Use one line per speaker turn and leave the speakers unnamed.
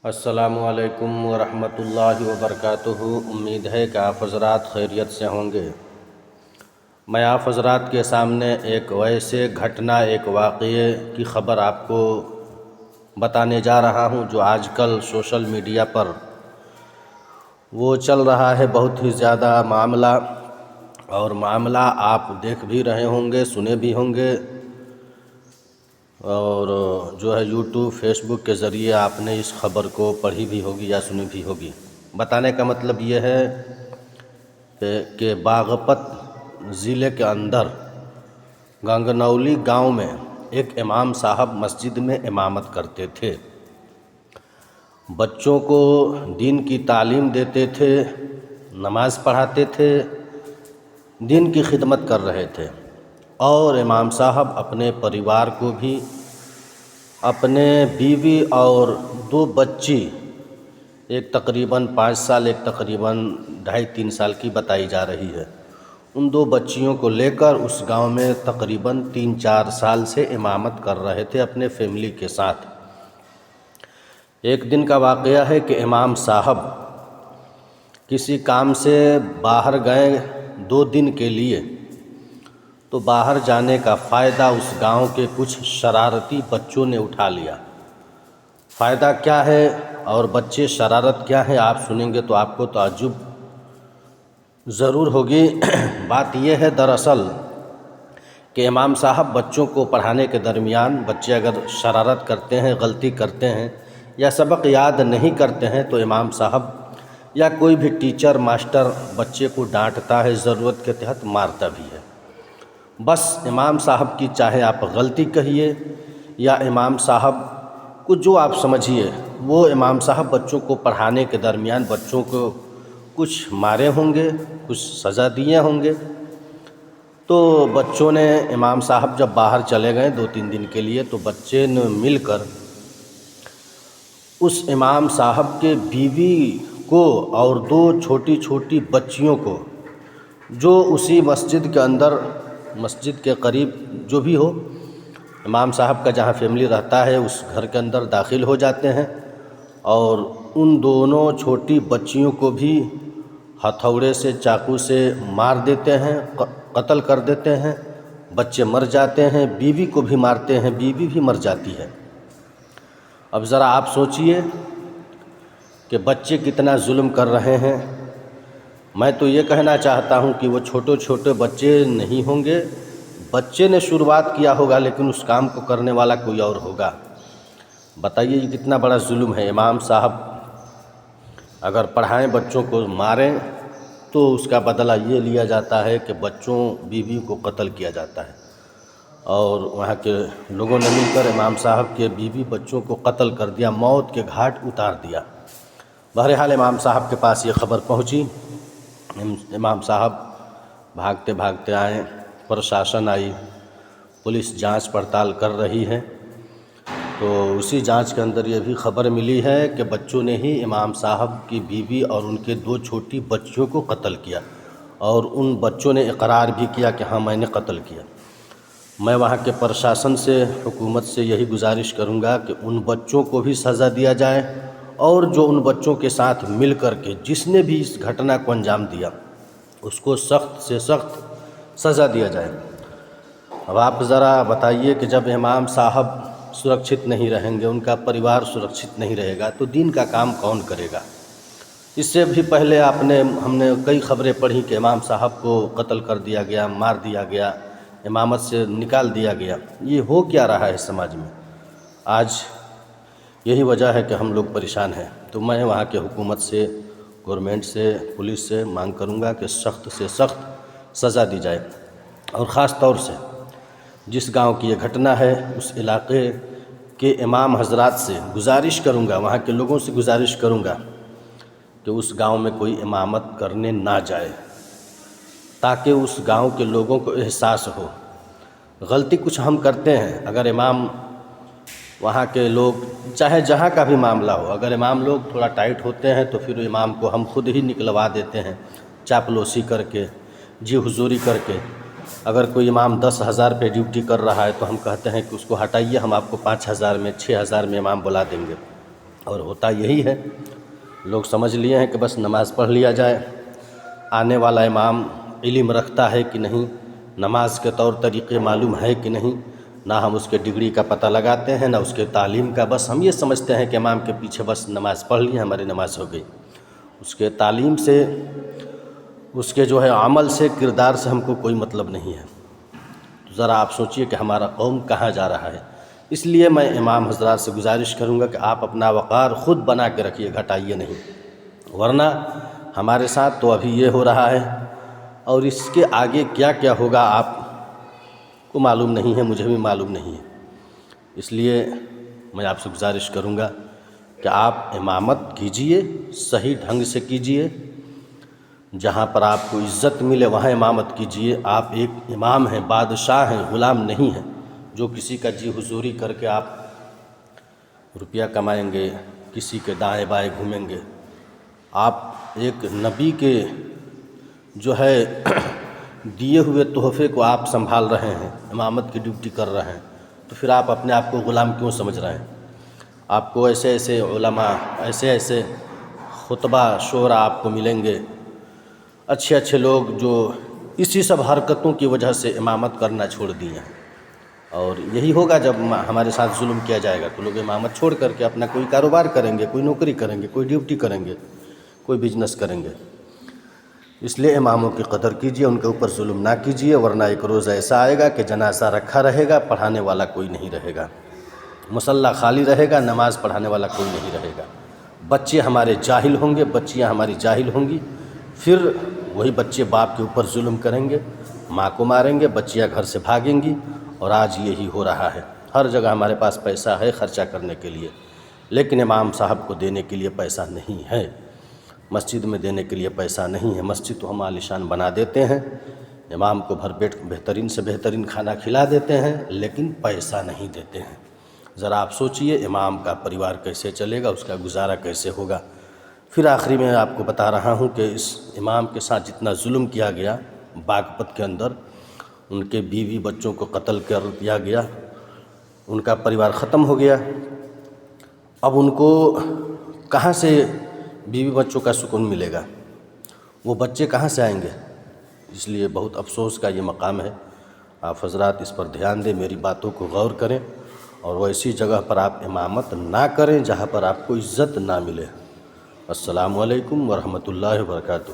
السلام علیکم ورحمۃ اللہ وبرکاتہ۔ امید ہے کہ آپ حضرات خیریت سے ہوں گے۔ میں آپ حضرات کے سامنے ایک ویسے گھٹنا، ایک واقعے کی خبر آپ کو بتانے جا رہا ہوں جو آج کل سوشل میڈیا پر وہ چل رہا ہے، بہت ہی زیادہ معاملہ آپ دیکھ بھی رہے ہوں گے، سنے بھی ہوں گے، اور جو ہے یوٹیوب فیس بک کے ذریعے آپ نے اس خبر کو پڑھی بھی ہوگی یا سنی بھی ہوگی۔ بتانے کا مطلب یہ ہے کہ باغپت ضلع کے اندر گنگنولی گاؤں میں ایک امام صاحب مسجد میں امامت کرتے تھے، بچوں کو دین کی تعلیم دیتے تھے، نماز پڑھاتے تھے، دین کی خدمت کر رہے تھے، اور امام صاحب اپنے پریوار کو بھی، اپنے بیوی اور 2 بچی، ایک تقریباً 5 سال، ایک تقریباً 2.5-3 سال کی بتائی جا رہی ہے، ان 2 بچیوں کو لے کر اس گاؤں میں تقریباً 3-4 سال سے امامت کر رہے تھے اپنے فیملی کے ساتھ۔ ایک دن کا واقعہ ہے کہ امام صاحب کسی کام سے باہر گئے 2 دن کے لیے، تو باہر جانے کا فائدہ اس گاؤں کے کچھ شرارتی بچوں نے اٹھا لیا۔ فائدہ کیا ہے اور بچے شرارت کیا ہے آپ سنیں گے تو آپ کو تعجب ضرور ہوگی۔ بات یہ ہے دراصل کہ امام صاحب بچوں کو پڑھانے کے درمیان، بچے اگر شرارت کرتے ہیں، غلطی کرتے ہیں یا سبق یاد نہیں کرتے ہیں، تو امام صاحب یا کوئی بھی ٹیچر، ماسٹر بچے کو ڈانٹتا ہے، ضرورت کے تحت مارتا بھی ہے۔ بس امام صاحب کی چاہے آپ غلطی کہیے یا امام صاحب کو جو آپ سمجھیے، وہ امام صاحب بچوں کو پڑھانے کے درمیان بچوں کو کچھ مارے ہوں گے، کچھ سزا دیے ہوں گے۔ تو بچوں نے، امام صاحب جب باہر چلے گئے 2-3 دن کے لیے، تو بچے نے مل کر اس امام صاحب کے بیوی کو اور 2 چھوٹی چھوٹی بچیوں کو، جو اسی مسجد کے اندر، مسجد کے قریب جو بھی ہو، امام صاحب کا جہاں فیملی رہتا ہے اس گھر کے اندر داخل ہو جاتے ہیں، اور ان دونوں چھوٹی بچیوں کو بھی ہتھوڑے سے، چاقو سے مار دیتے ہیں، قتل کر دیتے ہیں۔ بچے مر جاتے ہیں، بیوی کو بھی مارتے ہیں، بیوی بھی مر جاتی ہے۔ اب ذرا آپ سوچئے کہ بچے کتنا ظلم کر رہے ہیں۔ میں تو یہ کہنا چاہتا ہوں کہ وہ چھوٹے بچے نہیں ہوں گے، بچے نے شروعات کیا ہوگا، لیکن اس کام کو کرنے والا کوئی اور ہوگا۔ بتائیے یہ کتنا بڑا ظلم ہے۔ امام صاحب اگر پڑھائیں، بچوں کو ماریں، تو اس کا بدلہ یہ لیا جاتا ہے کہ بچوں، بیوی کو قتل کیا جاتا ہے، اور وہاں کے لوگوں نے مل کر امام صاحب کے بیوی بچوں کو قتل کر دیا، موت کے گھاٹ اتار دیا۔ بہرحال امام صاحب کے پاس یہ خبر پہنچی، امام صاحب بھاگتے بھاگتے آئے، پرشاسن آئی، پولیس جانچ پڑتال کر رہی ہے۔ تو اسی جانچ کے اندر یہ بھی خبر ملی ہے کہ بچوں نے ہی امام صاحب کی بیوی اور ان کے 2 چھوٹی بچیوں کو قتل کیا، اور ان بچوں نے اقرار بھی کیا کہ ہاں میں نے قتل کیا۔ میں وہاں کے پرشاسن سے، حکومت سے یہی گزارش کروں گا کہ ان بچوں کو بھی سزا دیا جائے، اور جو ان بچوں کے ساتھ مل کر کے جس نے بھی اس گھٹنا کو انجام دیا، اس کو سخت سے سخت سزا دیا جائے۔ اب آپ ذرا بتائیے کہ جب امام صاحب سرکشت نہیں رہیں گے، ان کا پریوار سرکشت نہیں رہے گا، تو دین کا کام کون کرے گا؟ اس سے بھی پہلے ہم نے کئی خبریں پڑھی کہ امام صاحب کو قتل کر دیا گیا، مار دیا گیا، امامت سے نکال دیا گیا۔ یہ ہو کیا رہا ہے سماج میں؟ آج یہی وجہ ہے کہ ہم لوگ پریشان ہیں۔ تو میں وہاں کے حکومت سے، گورنمنٹ سے، پولیس سے مانگ کروں گا کہ سخت سے سخت سزا دی جائے، اور خاص طور سے جس گاؤں کی یہ گھٹنا ہے، اس علاقے کے امام حضرات سے گزارش کروں گا، وہاں کے لوگوں سے گزارش کروں گا کہ اس گاؤں میں کوئی امامت کرنے نہ جائے، تاکہ اس گاؤں کے لوگوں کو احساس ہو۔ غلطی کچھ ہم کرتے ہیں، اگر امام، وہاں کے لوگ، چاہے جہاں کا بھی معاملہ ہو، اگر امام لوگ تھوڑا ٹائٹ ہوتے ہیں تو پھر امام کو ہم خود ہی نکلوا دیتے ہیں، چاپلوسی کر کے، جی حضوری کر کے۔ اگر کوئی امام 10,000 پہ ڈیوٹی کر رہا ہے تو ہم کہتے ہیں کہ اس کو ہٹائیے، ہم آپ کو 5,000 میں، 6,000 میں امام بلا دیں گے۔ اور ہوتا یہی ہے، لوگ سمجھ لیے ہیں کہ بس نماز پڑھ لیا جائے، آنے والا امام علم رکھتا ہے کہ نہیں، نماز کے طور طریقے معلوم ہے کہ نہیں، نہ ہم اس کے ڈگری کا پتہ لگاتے ہیں نہ اس کے تعلیم کا، بس ہم یہ سمجھتے ہیں کہ امام کے پیچھے بس نماز پڑھ لی ہماری نماز ہو گئی، اس کے تعلیم سے، اس کے جو ہے عمل سے، کردار سے ہم کو کوئی مطلب نہیں ہے۔ تو ذرا آپ سوچئے کہ ہمارا قوم کہاں جا رہا ہے۔ اس لیے میں امام حضرات سے گزارش کروں گا کہ آپ اپنا وقار خود بنا کے رکھیے، گھٹائیے نہیں، ورنہ ہمارے ساتھ تو ابھی یہ ہو رہا ہے، اور اس کے آگے کیا کیا ہوگا آپ کو معلوم نہیں ہے، مجھے بھی معلوم نہیں ہے۔ اس لیے میں آپ سے گزارش کروں گا کہ آپ امامت کیجئے، صحیح ڈھنگ سے کیجئے، جہاں پر آپ کو عزت ملے وہاں امامت کیجئے۔ آپ ایک امام ہیں، بادشاہ ہیں، غلام نہیں ہیں جو کسی کا جی حضوری کر کے آپ روپیہ کمائیں گے، کسی کے دائیں بائیں گھومیں گے۔ آپ ایک نبی کے جو ہے دیے ہوئے تحفے کو آپ سنبھال رہے ہیں، امامت کی ڈیوٹی کر رہے ہیں، تو پھر آپ اپنے آپ کو غلام کیوں سمجھ رہے ہیں؟ آپ کو ایسے ایسے علماء، ایسے ایسے خطبہ شعراء آپ کو ملیں گے، اچھے اچھے لوگ جو اسی سب حرکتوں کی وجہ سے امامت کرنا چھوڑ دیے ہیں۔ اور یہی ہوگا جب ہمارے ساتھ ظلم کیا جائے گا تو لوگ امامت چھوڑ کر کے اپنا کوئی کاروبار کریں گے، کوئی نوکری کریں گے، کوئی ڈیوٹی کریں گے، کوئی بزنس کریں گے۔ اس لیے اماموں کی قدر کیجئے، ان کے اوپر ظلم نہ کیجئے، ورنہ ایک روز ایسا آئے گا کہ جنازہ رکھا رہے گا، پڑھانے والا کوئی نہیں رہے گا، مصلی خالی رہے گا، نماز پڑھانے والا کوئی نہیں رہے گا، بچے ہمارے جاہل ہوں گے، بچیاں ہماری جاہل ہوں گی، پھر وہی بچے باپ کے اوپر ظلم کریں گے، ماں کو ماریں گے، بچیاں گھر سے بھاگیں گی، اور آج یہی ہو رہا ہے۔ ہر جگہ ہمارے پاس پیسہ ہے خرچہ کرنے کے لیے، لیکن امام صاحب کو دینے کے لیے پیسہ نہیں ہے، مسجد میں دینے کے لیے پیسہ نہیں ہے۔ مسجد تو ہم عالیشان بنا دیتے ہیں، امام کو بھر پیٹ بہترین سے بہترین کھانا کھلا دیتے ہیں، لیکن پیسہ نہیں دیتے ہیں۔ ذرا آپ سوچئے امام کا پریوار کیسے چلے گا، اس کا گزارا کیسے ہوگا۔ پھر آخری میں آپ کو بتا رہا ہوں کہ اس امام کے ساتھ جتنا ظلم کیا گیا باغپت کے اندر، ان کے بیوی بچوں کو قتل کر دیا گیا، ان کا پریوار ختم ہو گیا، اب ان کو کہاں سے بیوی بچوں کا سکون ملے گا؟ وہ بچے کہاں سے آئیں گے؟ اس لیے بہت افسوس کا یہ مقام ہے۔ آپ حضرات اس پر دھیان دیں، میری باتوں کو غور کریں، اور وہ ایسی جگہ پر آپ امامت نہ کریں جہاں پر آپ کو عزت نہ ملے۔ السلام علیکم ورحمۃ اللہ وبرکاتہ۔